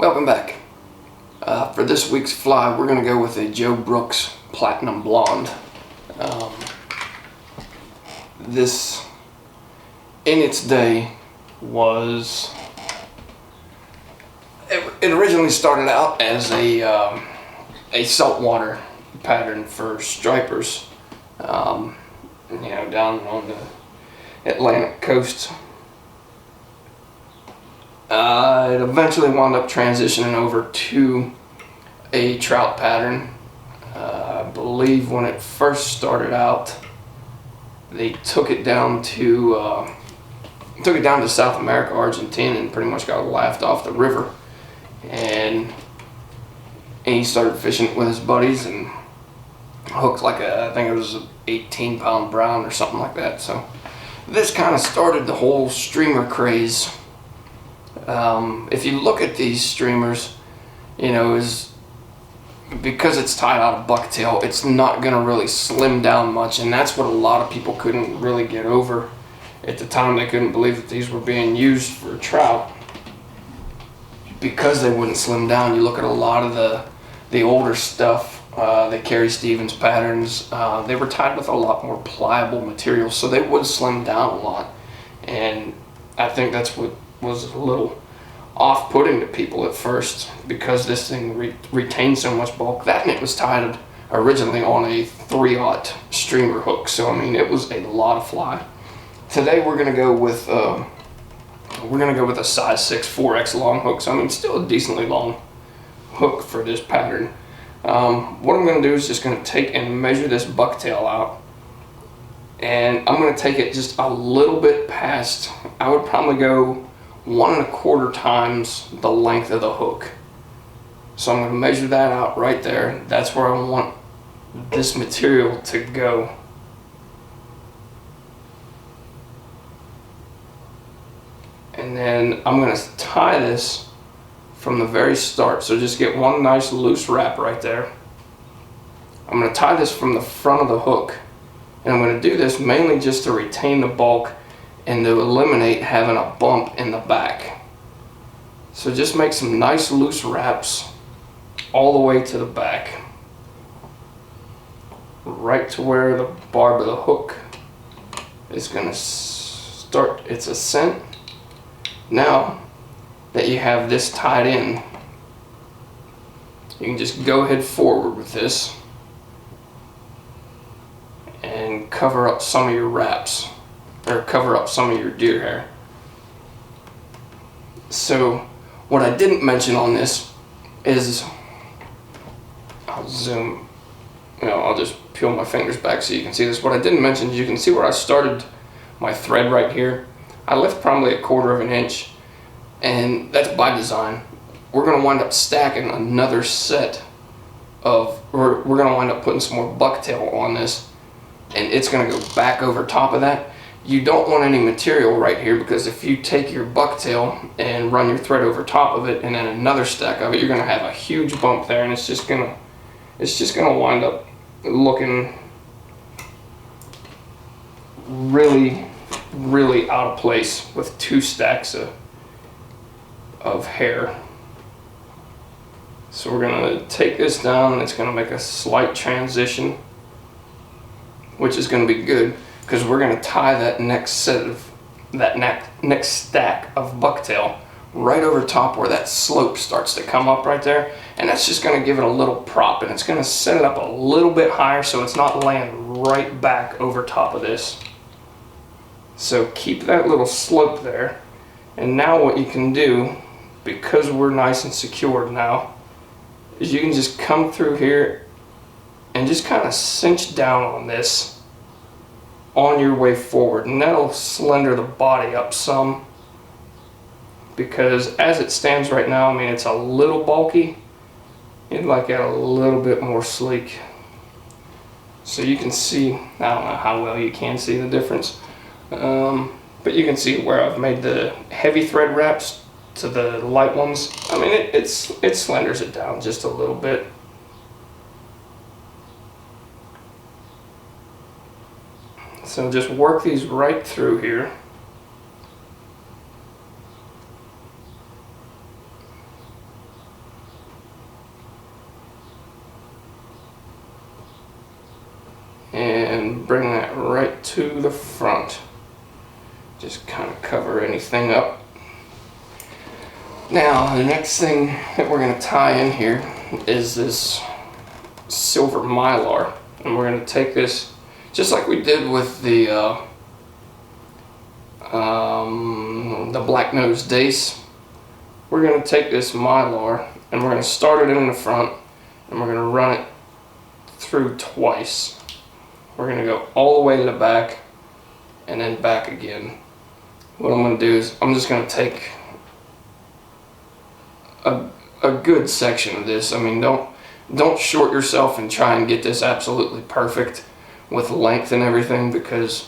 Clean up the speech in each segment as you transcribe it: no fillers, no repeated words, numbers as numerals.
Welcome back. For this week's fly, we're going to go with a Joe Brooks Platinum Blonde. This, in its day, was... It originally started out as a saltwater pattern for stripers, down on the Atlantic coast. It eventually wound up transitioning over to a trout pattern. I believe when it first started out, they took it down to South America, Argentina, and pretty much got laughed off the river. And he started fishing it with his buddies and hooked like I think it was an 18-pound brown or something like that. So this kind of started the whole streamer craze. If you look at these streamers, because it's tied out of bucktail, it's not going to really slim down much, and that's what a lot of people couldn't really get over at the time. They couldn't believe that these were being used for trout because they wouldn't slim down. You look at a lot of the older stuff, the Carrie Stevens patterns, they were tied with a lot more pliable material, so they would slim down a lot, and I think that's what was a little off-putting to people at first, because this thing retained so much bulk. That, and it was tied originally on a 3/0 streamer hook, so I mean it was a lot of fly. Today we're gonna go with a size 6 4X long hook, so I mean still a decently long hook for this pattern. What I'm gonna do is just gonna take and measure this bucktail out, and I'm gonna take it just a little bit past. I would probably go 1 1/4 times the length of the hook. So I'm going to measure that out right there. That's where I want this material to go. And then I'm going to tie this from the very start. So just get one nice loose wrap right there. I'm going to tie this from the front of the hook. And I'm going to do this mainly just to retain the bulk and to eliminate having a bump in the back. So just make some nice loose wraps all the way to the back, right to where the barb of the hook is going to start its ascent. Now that you have this tied in, you can just go ahead forward with this and cover up some of your wraps, or cover up some of your deer hair. So what I didn't mention on this is, I'll zoom, I'll just peel my fingers back so you can see this. What I didn't mention is you can see where I started my thread right here. I left probably 1/4 inch, and that's by design. We're going to wind up stacking another set of, we're going to wind up putting some more bucktail on this, and it's going to go back over top of that. You don't want any material right here, because if you take your bucktail and run your thread over top of it and then another stack of it, you're going to have a huge bump there, and it's just going to wind up looking really, really out of place with 2 stacks of hair. So we're going to take this down, and it's going to make a slight transition, which is going to be good, because we're going to tie that next stack of bucktail right over top where that slope starts to come up right there, and that's just going to give it a little prop, and it's going to set it up a little bit higher so it's not laying right back over top of this. So keep that little slope there, and now what you can do, because we're nice and secured now, is you can just come through here and just kind of cinch down on this on your way forward, and that'll slender the body up some, because as it stands right now, I mean it's a little bulky. You'd like it a little bit more sleek. So you can see, I don't know how well you can see the difference, but you can see where I've made the heavy thread wraps to the light ones. I mean it slenders it down just a little bit. So just work these right through here. the front. Just kind of cover anything up. Now, the next thing that we're going to tie in here is this silver mylar. And we're going to take this, just like we did with the black-nosed dace. We're going to take this mylar and we're going to start it in the front and we're going to run it through twice. We're going to go all the way to the back and then back again. What I'm going to do is I'm just going to take a good section of this. I mean, don't short yourself and try and get this absolutely perfect with length and everything, because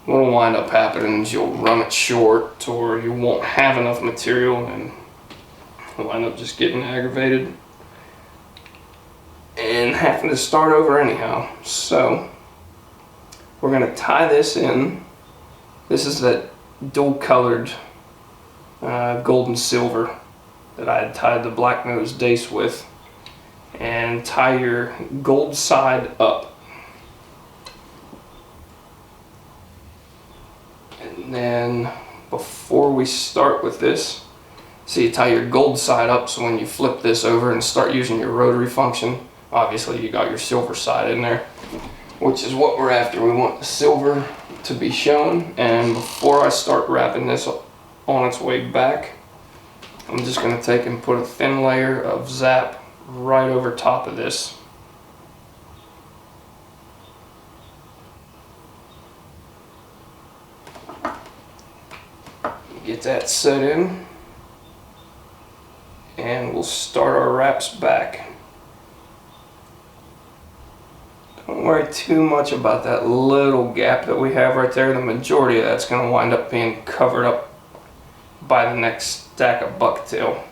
what'll wind up happening is you'll run it short or you won't have enough material and you'll wind up just getting aggravated and having to start over anyhow. So we're going to tie this in. This is that dual colored gold and silver that I had tied the black-nosed dace with, and tie your gold side up. And then before we start with this, so you tie your gold side up, so when you flip this over and start using your rotary function, obviously you got your silver side in there, which is what we're after. We want the silver to be shown. And before I start wrapping this on its way back, I'm just going to take and put a thin layer of zap right over top of this. Get that set in, and we'll start our wraps back. Don't worry too much about that little gap that we have right there. The majority of that's going to wind up being covered up by the next stack of bucktail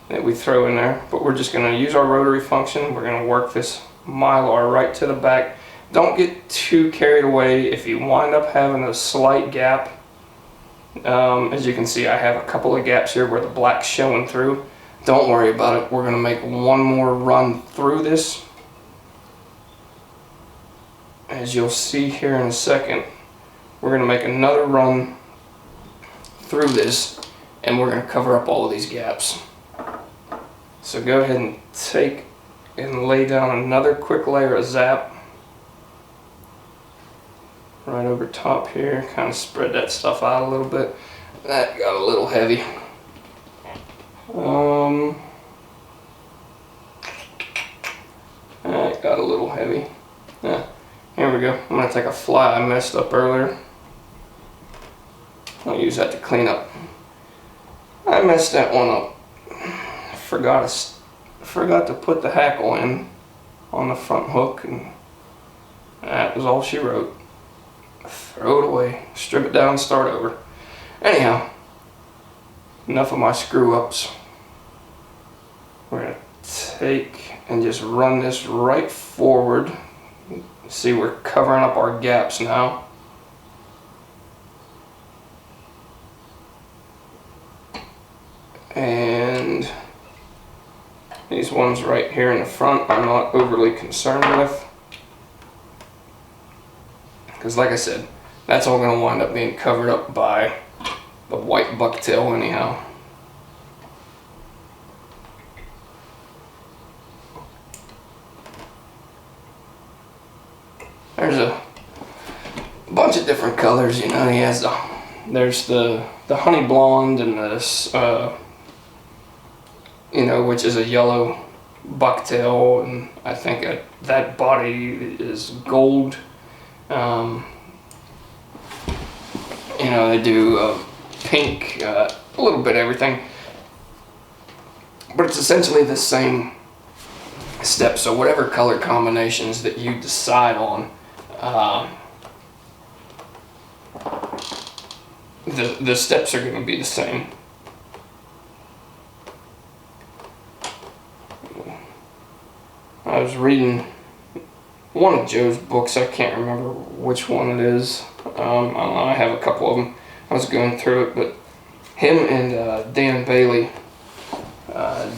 that we throw in there. But we're just going to use our rotary function. We're going to work this mylar right to the back. Don't get too carried away if you wind up having a slight gap. As you can see, I have a couple of gaps here where the black's showing through. Don't worry about it. We're going to make one more run through this. As you'll see here in a second, we're going to make another run through this, and we're going to cover up all of these gaps. So go ahead and take and lay down another quick layer of zap right over top here. Kind of spread that stuff out a little bit. That got a little heavy. That got a little heavy. Yeah. Here we go. I'm going to take a fly I messed up earlier. I'll use that to clean up. I messed that one up. Forgot to put the hackle in on the front hook, and that was all she wrote. Throw it away, strip it down, start over. Anyhow, enough of my screw ups. We're going to take and just run this right forward. See, we're covering up our gaps now. And these ones right here in the front I'm not overly concerned with, because like I said, that's all going to wind up being covered up by the white bucktail anyhow. There's a bunch of different colors, you know. He has there's the honey blonde and this you know, which is a yellow bucktail, and I think that body is gold. You know, they do pink, a little bit of everything, but it's essentially the same step. So whatever color combinations that you decide on, the steps are going to be the same. I was reading one of Joe's books, I can't remember which one it is. I don't know, I have a couple of them. I was going through it, but him and Dan Bailey,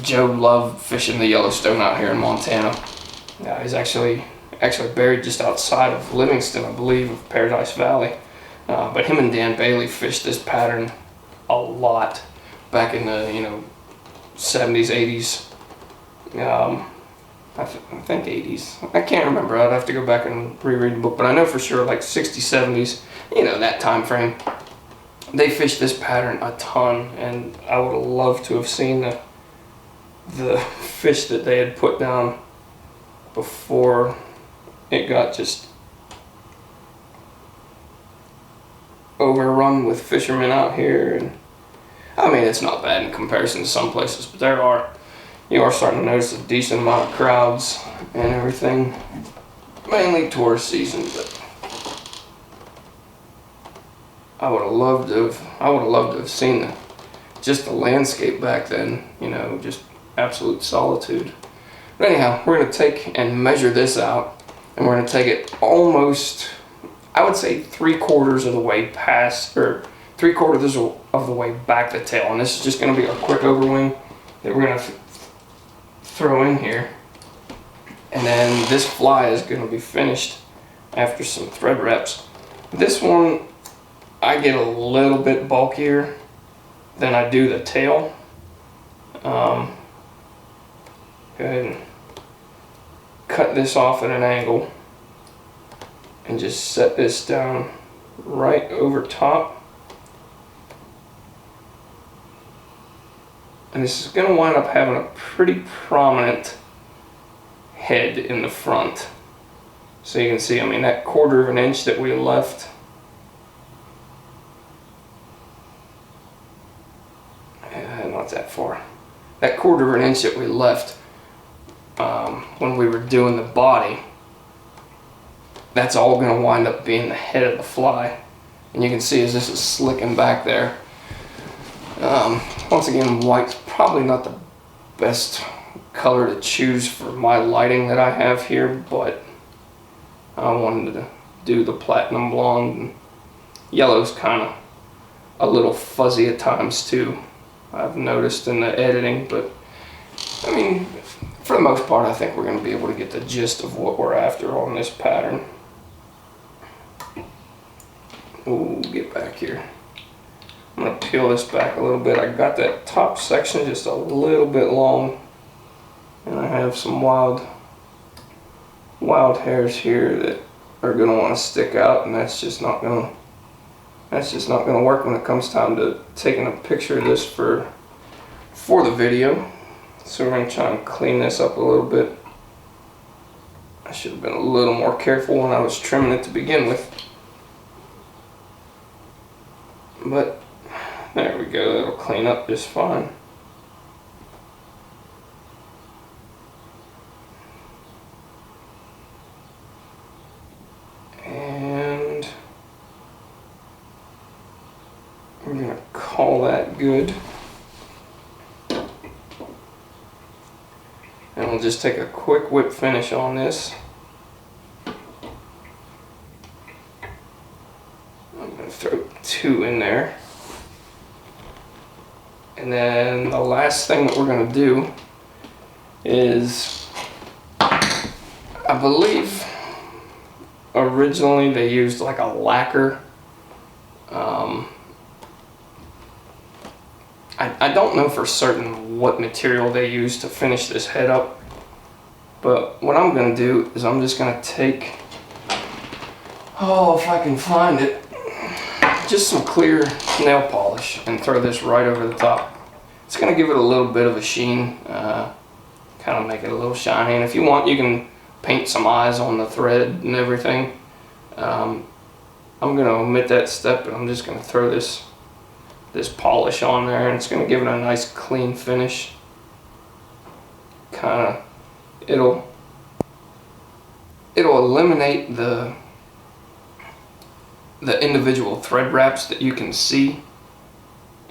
Joe loved fishing the Yellowstone out here in Montana. He's actually actually buried just outside of Livingston, I believe, of Paradise Valley. But him and Dan Bailey fished this pattern a lot back in the 70s, 80s. I think 80s. I can't remember. I'd have to go back and reread the book, but I know for sure like 60s, 70s, that time frame. They fished this pattern a ton, and I would have loved to have seen the fish that they had put down before it got just overrun with fishermen out here. And I mean, it's not bad in comparison to some places, but you are starting to notice a decent amount of crowds and everything, mainly tourist season. But I would have loved to have seen just the landscape back then, just absolute solitude. But anyhow, we're going to take and measure this out, and we're going to take it almost, I would say 3/4 of the way past, or 3/4 of the way back the tail. And this is just going to be our quick overwing that we're going to throw in here. And then this fly is going to be finished after some thread wraps. This one, I get a little bit bulkier than I do the tail. Go ahead and cut this off at an angle and just set this down right over top. And this is going to wind up having a pretty prominent head in the front. So you can see, I mean, that 1/4 of an inch that we left, not that far, that 1/4 of an inch that we left when we were doing the body, that's all going to wind up being the head of the fly. And you can see as this is slicking back there. Once again, white's probably not the best color to choose for my lighting that I have here, but I wanted to do the platinum blonde. And yellow's kind of a little fuzzy at times too, I've noticed in the editing, but I mean, for the most part, I think we're going to be able to get the gist of what we're after on this pattern. Ooh, get back here. I'm going to peel this back a little bit. I got that top section just a little bit long, and I have some wild hairs here that are going to want to stick out, and that's just not going to work when it comes time to taking a picture of this for the video. So we're going to try and clean this up a little bit. I should have been a little more careful when I was trimming it to begin with. But there we go, that'll clean up just fine. And we're going to call that good. And we'll just take a quick whip finish on this. I'm going to throw 2 in there. And then the last thing that we're going to do is, I believe originally they used like a lacquer. I don't know for certain what material they used to finish this head up, but what I'm going to do is I'm just going to take, if I can find it, just some clear nail polish and throw this right over the top. It's going to give it a little bit of a sheen, kind of make it a little shiny, and if you want you can paint some eyes on the thread and everything. I'm going to omit that step, and I'm just going to throw this polish on there, and it's going to give it a nice clean finish. It'll eliminate the individual thread wraps that you can see,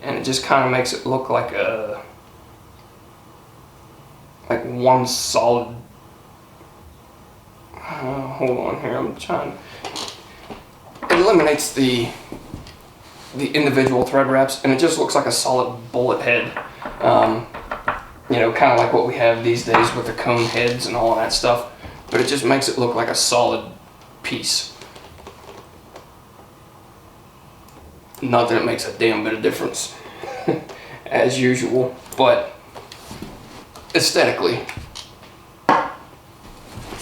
and it just kind of makes it look like one solid. Hold on here, I'm trying. It eliminates the individual thread wraps, and it just looks like a solid bullet head. Kind of like what we have these days with the cone heads and all of that stuff. but it just makes it look like a solid piece. Not that it makes a damn bit of difference, as usual, but aesthetically,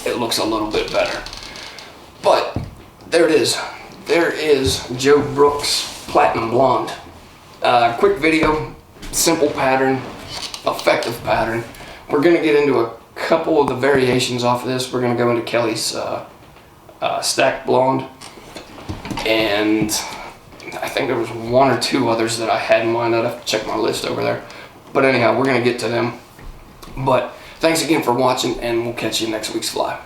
it looks a little bit better. But there it is. There is Joe Brooks Platinum Blonde. Quick video, simple pattern, effective pattern. We're gonna get into a couple of the variations off of this. We're gonna go into Kelly's Stacked Blonde, and I think there was one or two others that I had in mind. I'd have to check my list over there. But anyhow, we're gonna get to them. But thanks again for watching, and we'll catch you next week's fly.